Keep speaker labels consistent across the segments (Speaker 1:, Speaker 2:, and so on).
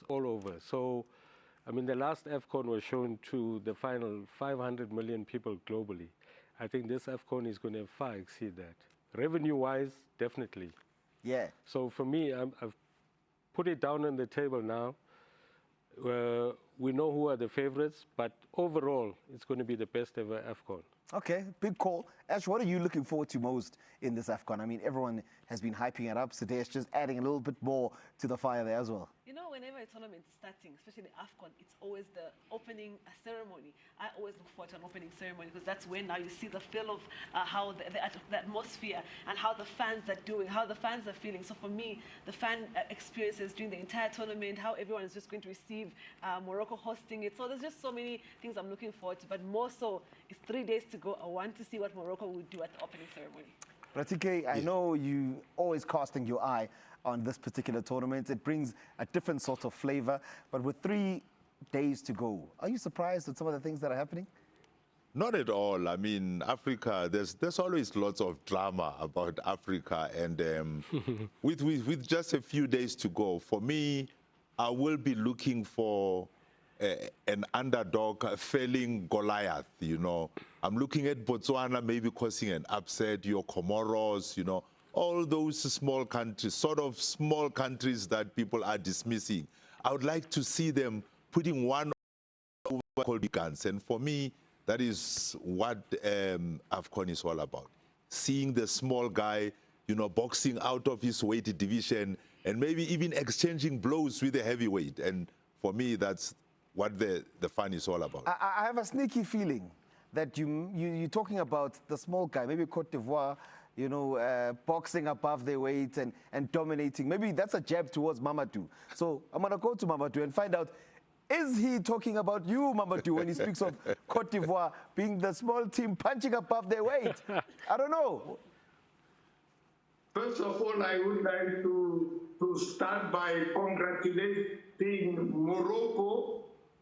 Speaker 1: all over. So, I mean, the last Afcon was shown to the final 500 million people globally. I think this Afcon is going to far exceed that. Revenue-wise, definitely.
Speaker 2: Yeah.
Speaker 1: So for me, I've put it down on the table now. We know who are the favorites, but overall, it's going to be the best ever Afcon.
Speaker 2: Okay, big call. Ash, what are you looking forward to most in this Afcon? I mean, everyone has been hyping it up. Sadesh just adding a little bit more to the fire there as well.
Speaker 3: You know, whenever a tournament is starting, especially the Afcon, it's always the opening ceremony. I always look forward to an opening ceremony because that's when now you see the feel of how the atmosphere and how the fans are doing, how the fans are feeling. So for me, the fan experiences during the entire tournament, how everyone is just going to receive Morocco hosting it. So there's just so many things I'm looking forward to, but more so, it's 3 days to go. I want to see what Morocco will do at the opening ceremony.
Speaker 2: Ratike, I know you always casting your eye on this particular tournament. It brings a different sort of flavor, but with 3 days to go, are you surprised at some of the things that are happening?
Speaker 4: Not at all. I mean, Africa, there's always lots of drama about Africa, and with just a few days to go, for me, I will be looking for an underdog failing Goliath, you know. I'm looking at Botswana maybe causing an upset, your Comoros, you know, all those small countries, sort of small countries that people are dismissing. I would like to see them putting one over big guns. And for me, that is what Afcon is all about. Seeing the small guy, you know, boxing out of his weight division and maybe even exchanging blows with the heavyweight. And for me, that's what the fun is all about.
Speaker 2: I have a sneaky feeling that you're talking about the small guy, maybe Cote d'Ivoire, you know, boxing above their weight and dominating. Maybe that's a jab towards Mamadou. So I'm going to go to Mamadou and find out, is he talking about you, Mamadou, when he speaks of Cote d'Ivoire being the small team punching above their weight? I don't know.
Speaker 5: First of all, I would like to start by congratulating Morocco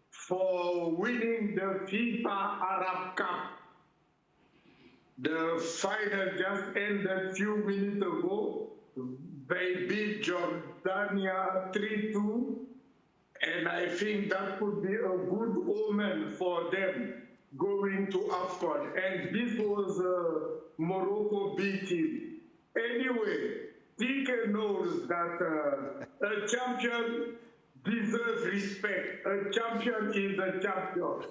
Speaker 5: for winning the FIFA Arab Cup. The final just ended a few minutes ago. They beat Jordania 3-2, and I think that could be a good omen for them going to Afcon. And this was a Morocco B team. Anyway, Dike knows that a champion deserves respect. A champion is a champion.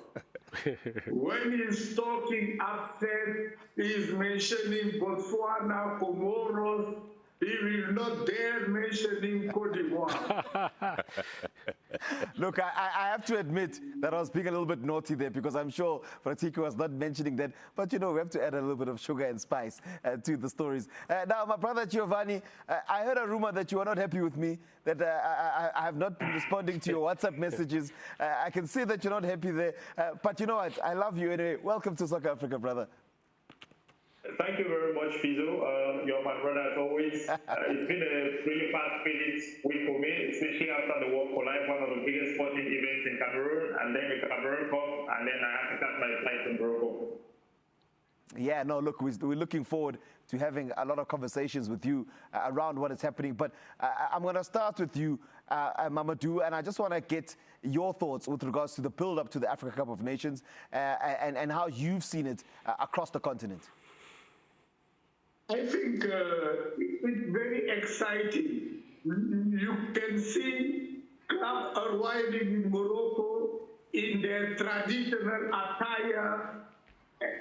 Speaker 5: When he's talking upset, he's mentioning Botswana, Comoros. He will not dare mentioning Cote d'Ivoire.
Speaker 2: Look, I have to admit that I was being a little bit naughty there because I'm sure Ratike was not mentioning that. But, you know, we have to add a little bit of sugar and spice to the stories. Now, my brother Giovanni, I heard a rumor that you are not happy with me, that I have not been responding to your WhatsApp messages. I can see that you're not happy there. But you know what? I love you anyway. Welcome to Soccer Africa, brother.
Speaker 6: Thank you very much, Fizo. You're my brother as always. It's been a really fast-paced week for me, especially after the World for Life, one of the biggest sporting events in Cameroon, and then the Cameroon Cup, and then I have to start my flight to Morocco.
Speaker 2: Yeah, no, look, we're looking forward to having a lot of conversations with you around what is happening. But I'm going to start with you, Mamadou, and I just want to get your thoughts with regards to the build-up to the Africa Cup of Nations and how you've seen it across the continent.
Speaker 5: I think it's very exciting. You can see clubs arriving in Morocco in their traditional attire,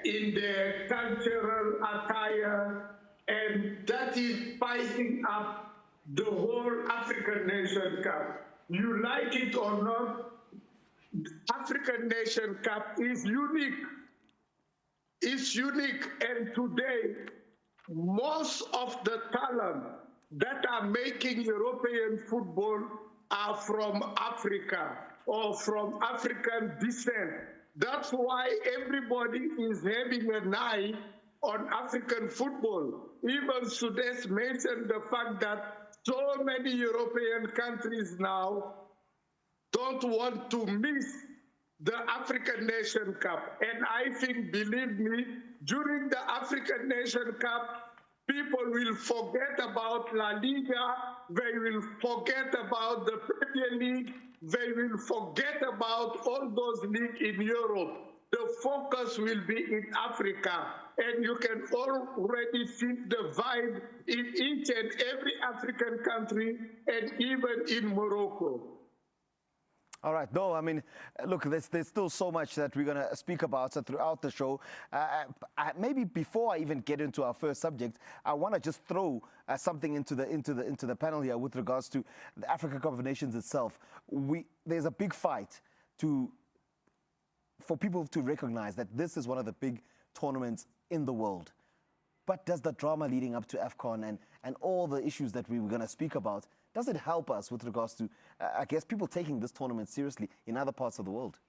Speaker 5: in their cultural attire, and that is spicing up the whole African Nation Cup. You like it or not, African Nation Cup is unique. It's unique, and today, most of the talent that are making European football are from Africa or from African descent. That's why everybody is having an eye on African football. Even Sudesh mentioned the fact that so many European countries now don't want to miss the African Nation Cup. And I think, believe me, during the African Nation Cup, people will forget about La Liga, they will forget about the Premier League, they will forget about all those leagues in Europe. The focus will be in Africa, and you can already feel the vibe in each and every African country, and even in Morocco.
Speaker 2: All right. No, I mean, look, there's still so much that we're going to speak about throughout the show. Maybe before I even get into our first subject, I want to just throw something into the panel here with regards to the Africa Cup of Nations itself. There's a big fight for people to recognize that this is one of the big tournaments in the world. But does the drama leading up to Afcon and all the issues that we were going to speak about, does it help us with regards to, I guess, people taking this tournament seriously in other parts of the world?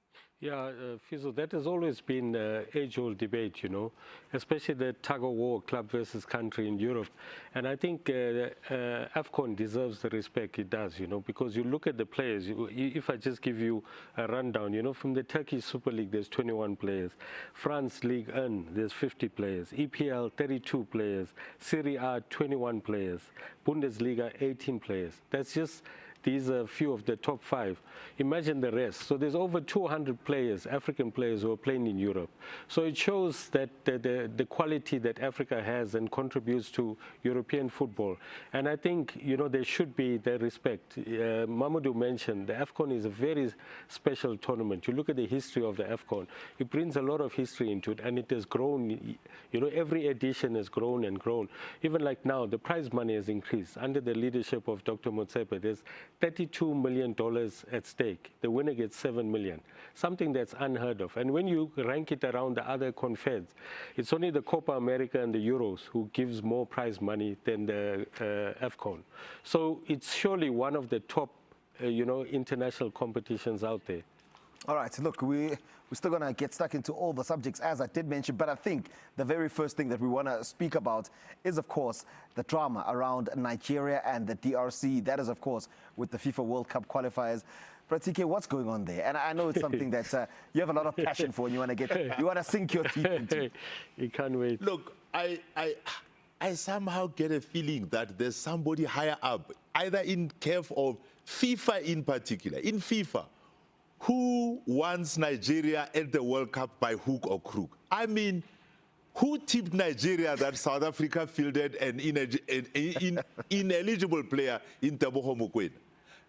Speaker 1: Yeah, Fizo, that has always been age-old debate, you know, especially the tug-of-war club versus country in Europe. And I think Afcon deserves the respect it does, you know, because you look at the players. If I just give you a rundown, you know, from the Turkish Super League, there's 21 players. France Ligue 1, there's 50 players. EPL, 32 players. Serie A, 21 players. Bundesliga, 18 players. That's just... These are a few of the top 5. Imagine the rest. So there's over 200 players, African players, who are playing in Europe. So it shows that the quality that Africa has and contributes to European football. And I think, you know, there should be the respect. Mamadou mentioned the Afcon is a very special tournament. You look at the history of the Afcon. It brings a lot of history into it, and it has grown. You know, every edition has grown and grown. Even like now, the prize money has increased. Under the leadership of Dr. Motsepe, there's $32 million at stake. The winner gets $7 million, something that's unheard of. And when you rank it around the other confeds, it's only the Copa America and the Euros who gives more prize money than the Afcon. So it's surely one of the top, you know, international competitions out there.
Speaker 2: All right, look, we're still going to get stuck into all the subjects, as I did mention, but I think the very first thing that we want to speak about is, of course, the drama around Nigeria and the DRC. That is, of course, with the FIFA World Cup qualifiers. Pratike, what's going on there? And I know it's something that you have a lot of passion for and you want to sink your teeth into.
Speaker 1: You can't wait.
Speaker 4: Look, I somehow get a feeling that there's somebody higher up, either in CAF or FIFA in particular, in FIFA, who wants Nigeria at the World Cup by hook or crook. I mean, who tipped Nigeria that South Africa fielded an ineligible player in Teboho Mokoena?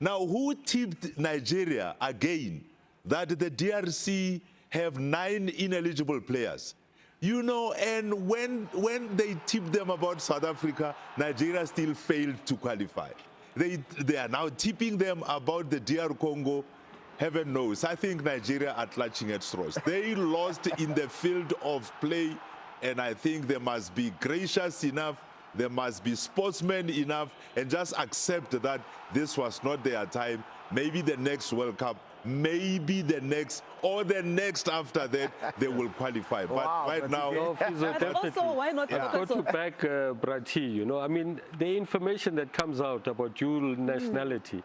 Speaker 4: Now, who tipped Nigeria again that the DRC have 9 ineligible players? You know, and when they tipped them about South Africa, Nigeria still failed to qualify. They are now tipping them about the DR Congo. Heaven knows. I think Nigeria are clutching at straws. They lost in the field of play, and I think they must be gracious enough, they must be sportsmen enough, and just accept that this was not their time. Maybe the next World Cup, maybe the next, or the next after that, they will qualify. But right now...
Speaker 1: No,
Speaker 3: but also, why not?
Speaker 1: Yeah. Go to back Brati, you know, I mean, the information that comes out about dual nationality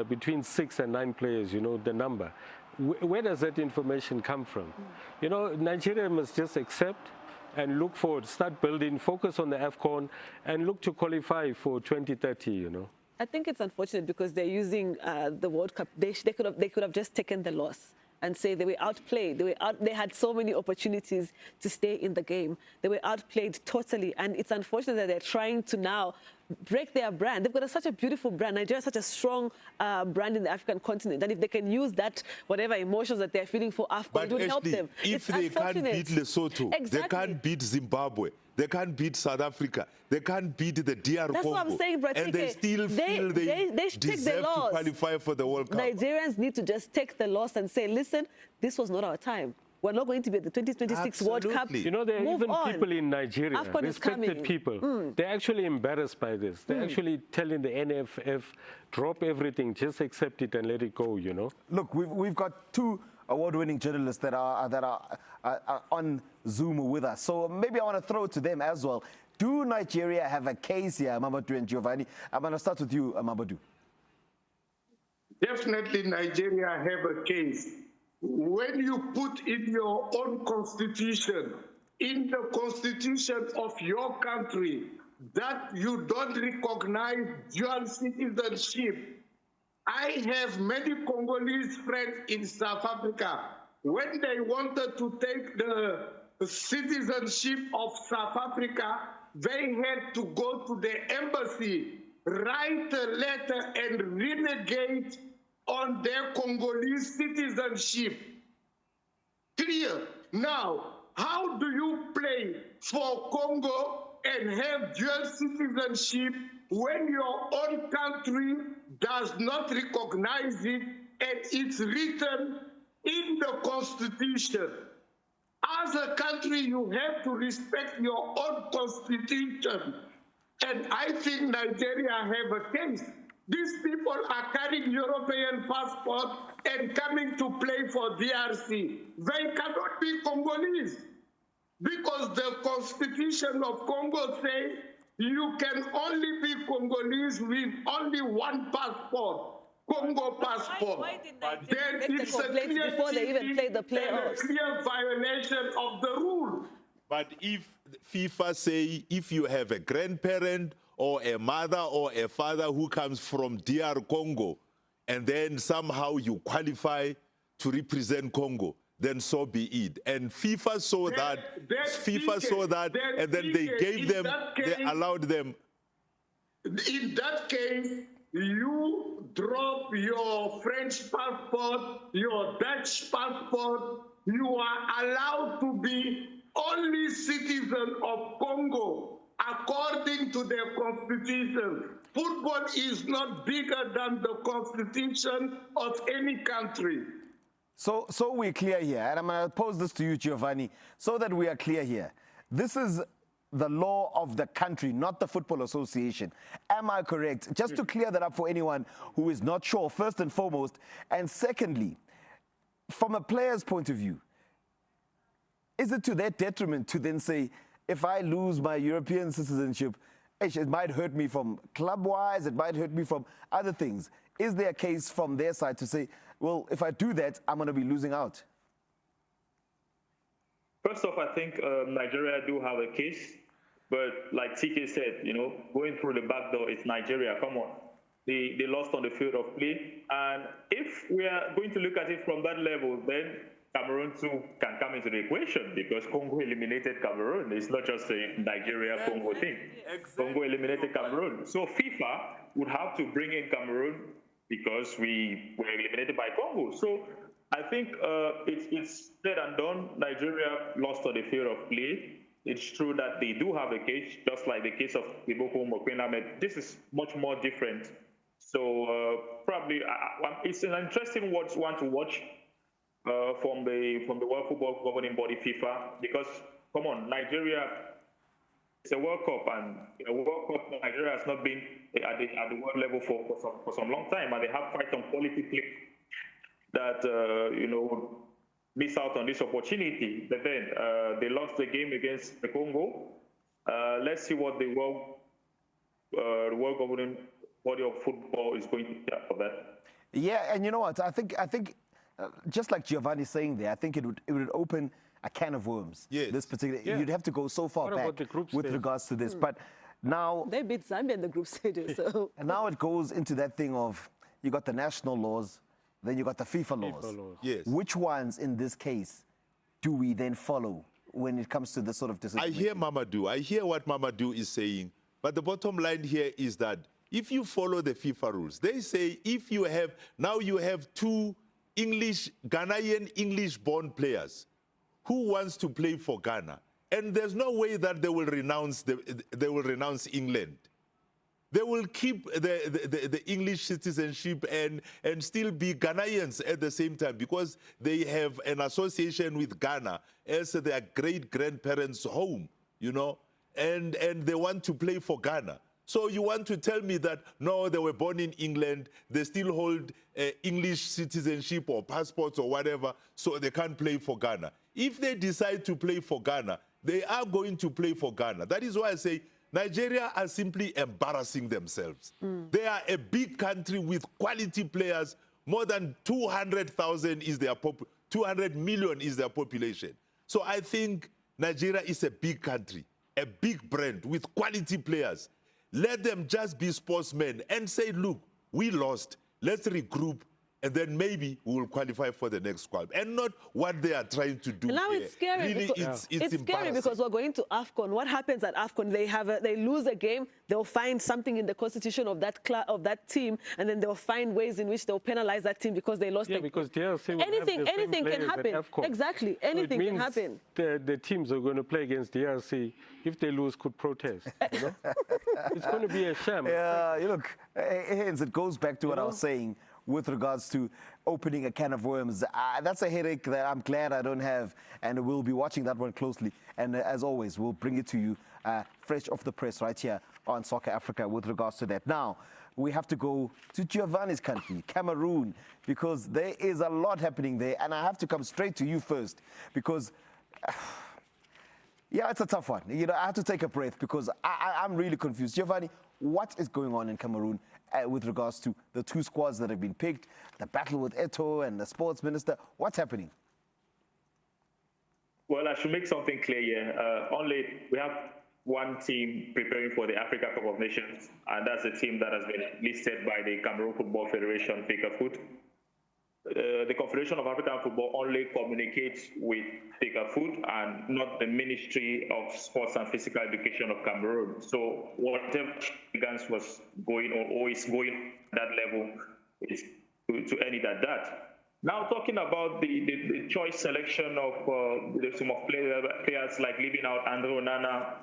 Speaker 1: between 6 and 9 players, you know, the number, where does that information come from? You know, Nigeria must just accept and look forward, start building, focus on the Afcon, and look to qualify for 2030, you know.
Speaker 3: I think it's unfortunate because they're using the World Cup. They could have just taken the loss and say they were outplayed. They had so many opportunities to stay in the game. They were outplayed totally, and it's unfortunate that they're trying to now break their brand. They've got such a beautiful brand. Nigeria is such a strong brand in the African continent, and if they can use that, whatever emotions that they're feeling for Afcon, it will help them.
Speaker 4: If they can't beat Lesotho,
Speaker 3: exactly.
Speaker 4: They can't beat Zimbabwe, they can't beat South Africa, they can't beat the DR Congo.
Speaker 3: That's what I'm saying, Bratike.
Speaker 4: And they still feel they
Speaker 3: should take the
Speaker 4: deserve
Speaker 3: loss.
Speaker 4: to qualify for the World Cup.
Speaker 3: Nigerians need to just take the loss and say, listen, this was not our time. We're not going to be at the 2026 World Cup.
Speaker 1: You know, there are even people in Nigeria,
Speaker 3: Afcon
Speaker 1: respected people. They're actually embarrassed by this. They're actually telling the NFF, drop everything, just accept it and let it go, you know.
Speaker 2: Look, we've got 2 award-winning journalists that are on Zoom with us. So maybe I want to throw it to them as well. Do Nigeria have a case here, Mamadou and Giovanni? I'm going to start with you, Mamadou.
Speaker 5: Definitely Nigeria have a case. When you put in your own constitution, in the constitution of your country, that you don't recognize dual citizenship, I have many Congolese friends in South Africa. When they wanted to take the citizenship of South Africa, they had to go to the embassy, write a letter and renegade on their Congolese citizenship. Clear. Now, how do you play for Congo and have dual citizenship when your own country does not recognize it and it's written in the Constitution? As a country, you have to respect your own Constitution. And I think Nigeria have a case. These people are carrying European passport and coming to play for DRC. They cannot be Congolese because the Constitution of Congo says you can only be Congolese with only one passport. Congo passport.
Speaker 3: Why did Nigeria
Speaker 5: Then
Speaker 3: make
Speaker 5: it's
Speaker 3: the
Speaker 5: a
Speaker 3: complaints
Speaker 5: clear
Speaker 3: before they even
Speaker 5: cheating
Speaker 3: play the
Speaker 5: and
Speaker 3: playoffs?
Speaker 5: a clear violation of the rule.
Speaker 4: But if FIFA say if you have a grandparent or a mother or a father who comes from DR Congo, and then somehow you qualify to represent Congo, then so be it. And FIFA saw that, and then they gave them, they allowed them.
Speaker 5: In that case, you drop your French passport, your Dutch passport, you are allowed to be only citizen of Congo according to their constitution. Football is not bigger than the constitution of any country.
Speaker 2: So we're clear here, and I'm going to pose this to you, Giovanni, so that we are clear here. This is the law of the country, not the Football Association. Am I correct? Just to clear that up for anyone who is not sure, first and foremost. And secondly, from a player's point of view, is it to their detriment to then say, if I lose my European citizenship, it might hurt me from club-wise, it might hurt me from other things. Is there a case from their side to say, well, if I do that, I'm going to be losing out?
Speaker 6: First off, I think Nigeria do have a case, but like TK said, you know, going through the back door, it's Nigeria. Come on. They lost on the field of play. And if we are going to look at it from that level, then Cameroon too can come into the equation because Congo eliminated Cameroon. It's not just a Nigeria-Congo thing. Congo eliminated Cameroon. So FIFA would have to bring in Cameroon because we were eliminated by Congo. So I think it's said and done. Nigeria lost on the field of play. It's true that they do have a case, just like the case of Iboko Mokwena. This is much more different. So probably it's an interesting one to watch from the World Football Governing Body FIFA, because come on, Nigeria, it's a World Cup, and a World Cup Nigeria has not been at the world level for some long time, and they have quite some quality play that you know, miss out on this opportunity. But then they lost the game against the Congo. Let's see what the World Governing Body of Football is going to do for that.
Speaker 2: Yeah, and you know what? I think just like Giovanni's saying there, I think it would open a can of worms.
Speaker 4: Yes.
Speaker 2: This particular, you'd have to go so far back with regards to this. But now
Speaker 3: they beat Zambia in the group stage, so
Speaker 2: and now it goes into that thing of you got the national laws, then you got the FIFA laws.
Speaker 4: Yes.
Speaker 2: Which ones in this case do we then follow when it comes to this sort of decision?
Speaker 4: I hear Mamadou. I hear what Mamadou is saying. But the bottom line here is that if you follow the FIFA rules, they say if you have, now you have two Ghanaian English-born players who wants to play for Ghana, and there's no way that they will renounce England. They will keep the English citizenship and still be Ghanaians at the same time because they have an association with Ghana as their great-grandparents' home, you know, and they want to play for Ghana. So you want to tell me that, no, they were born in England, they still hold English citizenship or passports or whatever, so they can't play for Ghana. If they decide to play for Ghana, they are going to play for Ghana. That is why I say Nigeria are simply embarrassing themselves. They are a big country with quality players. More than 200,000 is their 200 million is their population. So I think Nigeria is a big country, a big brand with quality players. Let them just be sportsmen and say, look, we lost. let's regroup, and then maybe we will qualify for the next World Cup. And not what they are trying to do.
Speaker 3: And now it's scary.
Speaker 4: Really,
Speaker 3: Because,
Speaker 4: it's
Speaker 3: scary because we're going to Afcon. What happens at Afcon? They lose a game. They'll find something in the constitution of that team, and then they'll find ways in which they'll penalize that team because they lost.
Speaker 1: Yeah, because DRC will
Speaker 3: anything can happen. Exactly, anything can happen.
Speaker 1: The teams are going to play against DRC. If they lose, could protest. You know? It's going to be a sham.
Speaker 2: Yeah, look, hence it goes back to what I was saying with regards to opening a can of worms. That's a headache that I'm glad I don't have, and we'll be watching that one closely. And as always, we'll bring it to you fresh off the press right here on Soccer Africa with regards to that. Now, we have to go to Giovanni's country, Cameroon, because there is a lot happening there. And I have to come straight to you first because... yeah, it's a tough one. You know, I have to take a breath because I'm really confused. Giovanni, what is going on in Cameroon with regards to the two squads that have been picked, the battle with Eto'o and the sports minister? What's happening?
Speaker 6: Well, I should make something clear here. We have one team preparing for the Africa Cup of Nations, and that's a team that has been listed by the Cameroon Football Federation, FECAFOOT. The Confederation of African Football only communicates with FECAFOOT and not the Ministry of Sports and Physical Education of Cameroon. So whatever guidance was going or is going at that level is to end it at that. Now talking about the choice selection of some of players like leaving out Andre Onana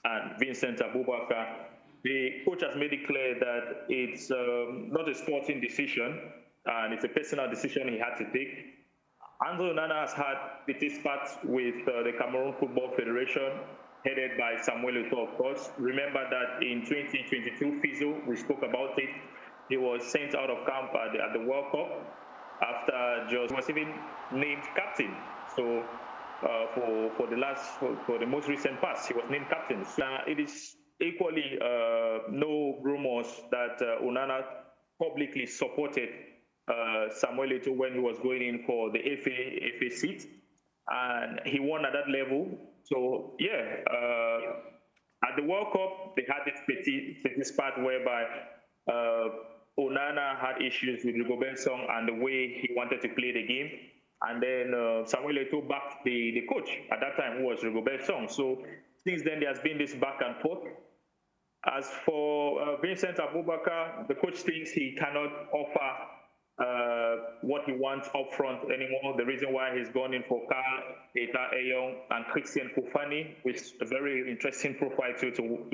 Speaker 6: and Vincent Abubakar, the coach has made it clear that it's not a sporting decision, and it's a personal decision he had to take. Andre Onana has had petty spats with the Cameroon Football Federation, headed by Samuel Eto'o, of course. Remember that in 2022 FIZO, we spoke about it, he was sent out of camp at the World Cup after he was even named captain. So for the most recent past, he was named captain. So it is equally no rumors that Onana publicly supported Samuel Eto'o when he was going in for the FA seat, and he won at that level. So yeah, at the World Cup they had this petty spat whereby Onana had issues with Rigobert Song and the way he wanted to play the game, and then Samuel Eto'o backed the coach at that time, who was Rigobert Song. So since then there has been this back and forth. As for Vincent Abubakar, the coach thinks he cannot offer what he wants up front anymore. The reason why he's gone in for Carl Eta Eyong and Christian Fofani, which is a very interesting profile to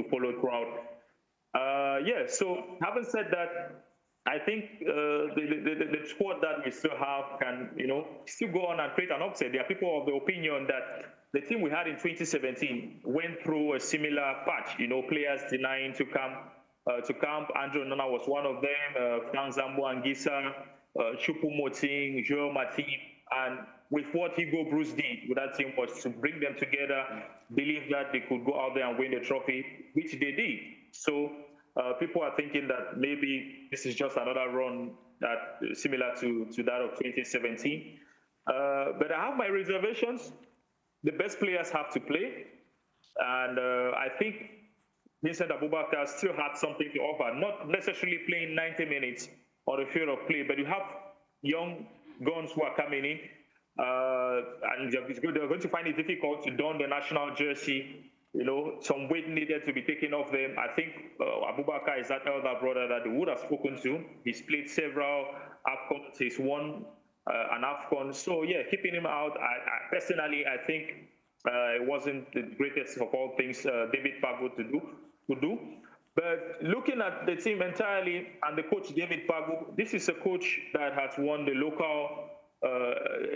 Speaker 6: follow throughout. Yeah, so having said that, I think the squad that we still have can, still go on and create an upset. There are people of the opinion that the team we had in 2017 went through a similar patch, players denying to camp. Andre Onana was one of them, Frank Zambo Anguissa, Choupo Moting, Joe Matip, and with what Hugo Bruce did with that team was to bring them together, believe that they could go out there and win the trophy, which they did. So people are thinking that maybe this is just another run that similar to that of 2017. But I have my reservations. The best players have to play, and I think Vincent Abubakar still had something to offer, not necessarily playing 90 minutes on the field of play, but you have young guns who are coming in, and they're going to find it difficult to don the national jersey. Some weight needed to be taken off them. I think Abubakar is that elder brother that they would have spoken to. He's played several Afcons. He's won an Afcon. So, yeah, keeping him out, personally, I think it wasn't the greatest of all things David Pago to do. But looking at the team entirely and the coach, David Pago, this is a coach that has won the local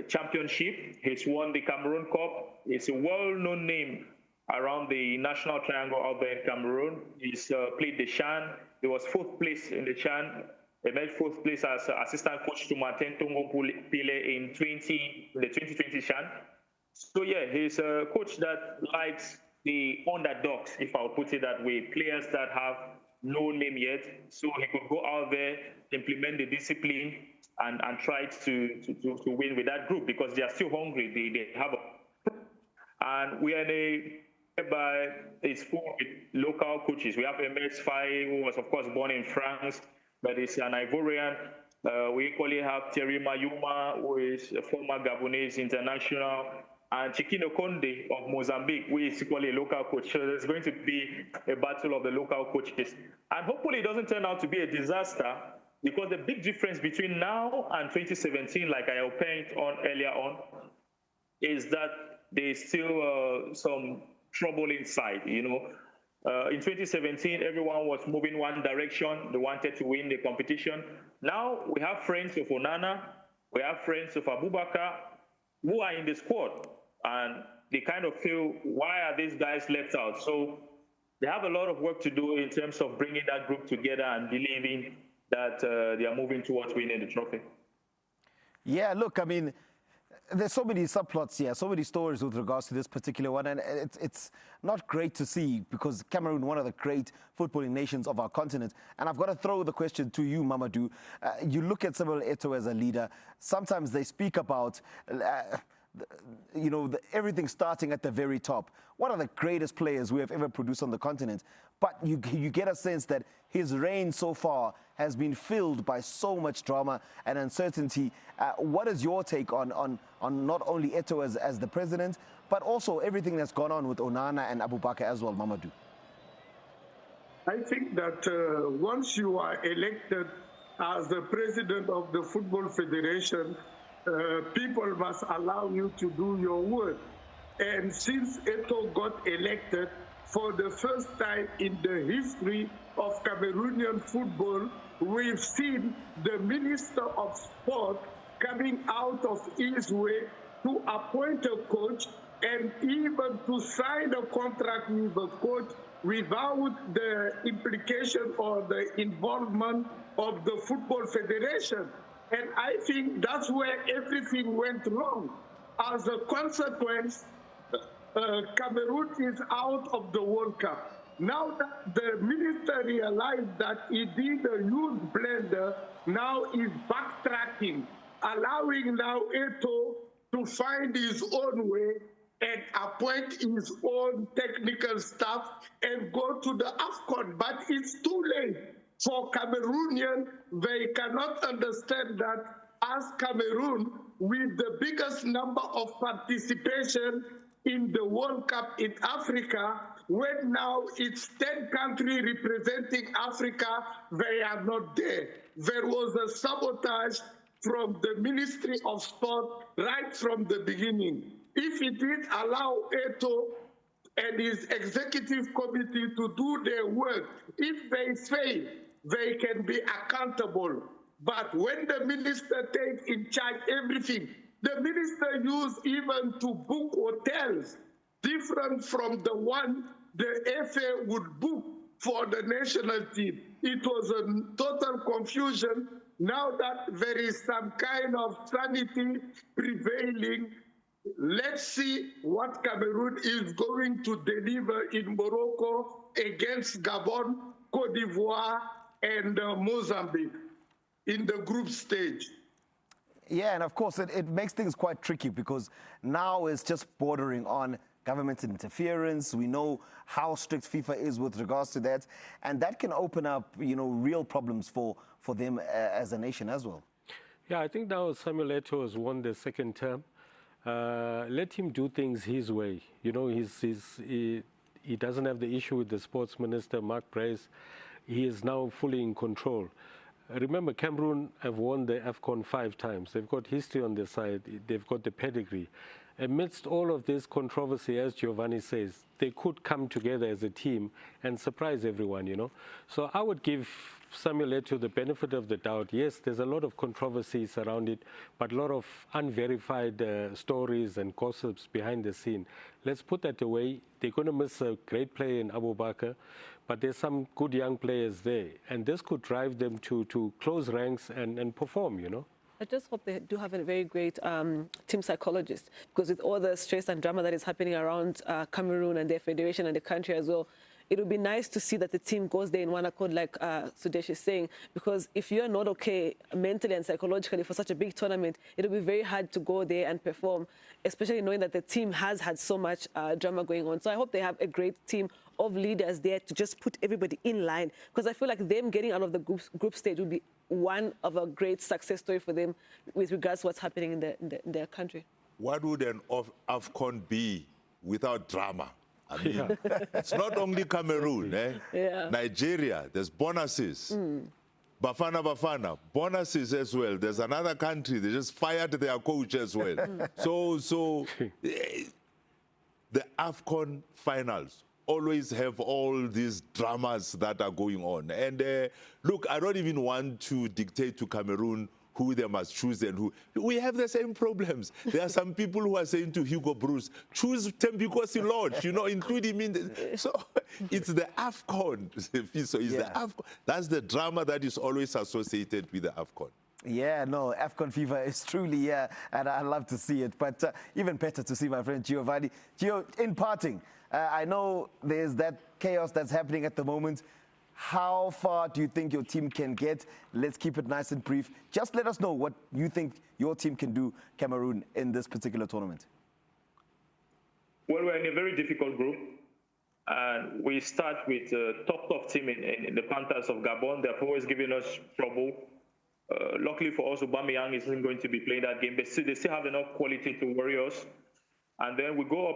Speaker 6: championship. He's won the Cameroon Cup. He's a well-known name around the national triangle out there in Cameroon. He's played the CHAN. He was fourth place in the CHAN. He made fourth place as assistant coach to Martin Tongo Pile in the 2020 CHAN. So yeah, he's a coach that likes the underdogs, if I would put it that way, players that have no name yet. So he could go out there, implement the discipline, and try to win with that group because they are still hungry. They have and we are it's full with local coaches. We have MS Faye, who was of course born in France. but it's an Ivorian. We equally have Thierry Mayuma, who is a former Gabonese international, and Chikino Konde of Mozambique, who is equally a local coach. So there's going to be a battle of the local coaches. And hopefully it doesn't turn out to be a disaster, because the big difference between now and 2017, like I opined on earlier on, is that there's still some trouble inside, you know. In 2017, everyone was moving one direction. They wanted to win the competition. Now we have friends of Onana, we have friends of Abubakar who are in the squad, and they kind of feel, why are these guys left out? So they have a lot of work to do in terms of bringing that group together and believing that they are moving towards winning the trophy.
Speaker 2: Yeah, look, I mean, there's so many subplots here, so many stories with regards to this particular one, and it's not great to see, because Cameroon, one of the great footballing nations of our continent. And I've got to throw the question to you, Mamadou. You look at Samuel Eto'o as a leader. Sometimes they speak about, everything starting at the very top. One of the greatest players we have ever produced on the continent. But you get a sense that his reign so far has been filled by so much drama and uncertainty. What is your take on not only Eto'o as the president, but also everything that's gone on with Onana and Abubakar as well, Mamadou?
Speaker 5: I think that once you are elected as the president of the Football Federation, people must allow you to do your work. And since Eto'o got elected, for the first time in the history of Cameroonian football, we've seen the Minister of Sport coming out of his way to appoint a coach and even to sign a contract with a coach without the implication or the involvement of the Football Federation. And I think that's where everything went wrong. As a consequence, Cameroon is out of the World Cup. Now that the minister realized that he did a huge blunder, now he's backtracking, allowing now Eto'o to find his own way and appoint his own technical staff and go to the Afcon. But it's too late. For Cameroonian, they cannot understand that as Cameroon, with the biggest number of participation in the World Cup in Africa, when now it's 10 countries representing Africa, they are not there. There was a sabotage from the Ministry of Sport right from the beginning. If it did allow Eto'o and his executive committee to do their work, if they fail, they can be accountable. But when the minister takes in charge everything, the minister used even to book hotels different from the one the FA would book for the national team. It was a total confusion. Now that there is some kind of sanity prevailing, let's see what Cameroon is going to deliver in Morocco against Gabon, Cote d'Ivoire, and Mozambique in the group stage.
Speaker 2: Yeah, and of course it makes things quite tricky, because now it's just bordering on government interference. We know how strict FIFA is with regards to that, and that can open up, real problems for them as a nation as well.
Speaker 1: Yeah, I think now Samuel Eto'o has won the second term. Let him do things his way. He doesn't have the issue with the sports minister, Mark Brace. He is now fully in control. Remember, Cameroon have won the Afcon 5 times. They've got history on their side. They've got the pedigree. Amidst all of this controversy, as Giovanni says, they could come together as a team and surprise everyone, So I would give Samuel Eto'o the benefit of the doubt. Yes, there's a lot of controversies around it, but a lot of unverified stories and gossips behind the scene. Let's put that away. They're going to miss a great player in Abubakar, but there's some good young players there, and this could drive them to close ranks and perform,
Speaker 3: I just hope they do have a very great team psychologist, because with all the stress and drama that is happening around Cameroon and their federation and the country as well, it would be nice to see that the team goes there in one accord, like Sudesh is saying, because if you're not okay mentally and psychologically for such a big tournament, it'll be very hard to go there and perform, especially knowing that the team has had so much drama going on. So I hope they have a great team of leaders there to just put everybody in line, because I feel like them getting out of the group stage would be one of a great success story for them with regards to what's happening in their country.
Speaker 4: What would an Afcon be without drama? I mean, it's not only Cameroon, Nigeria, there's bonuses. Bafana, bonuses as well. There's another country, they just fired their coach as well. So the Afcon finals always have all these dramas that are going on. And look, I don't even want to dictate to Cameroon who they must choose and who. We have the same problems. There are some people who are saying to Hugo Bruce, choose Tembikosi Lodge, include him in the... So it's the Afcon. So it's the Afcon. That's the drama that is always associated with the Afcon.
Speaker 2: Yeah, no, Afcon FIFA is truly, and I love to see it. But even better to see my friend Giovanni. Gio, in parting, I know there's that chaos that's happening at the moment. How far do you think your team can get? Let's keep it nice and brief. Just let us know what you think your team can do, Cameroon, in this particular tournament.
Speaker 6: Well, we're in a very difficult group. And we start with a top team in the Panthers of Gabon. They've always given us trouble. Luckily for us, Aubameyang isn't going to be playing that game. They still have enough quality to worry us. And then we go up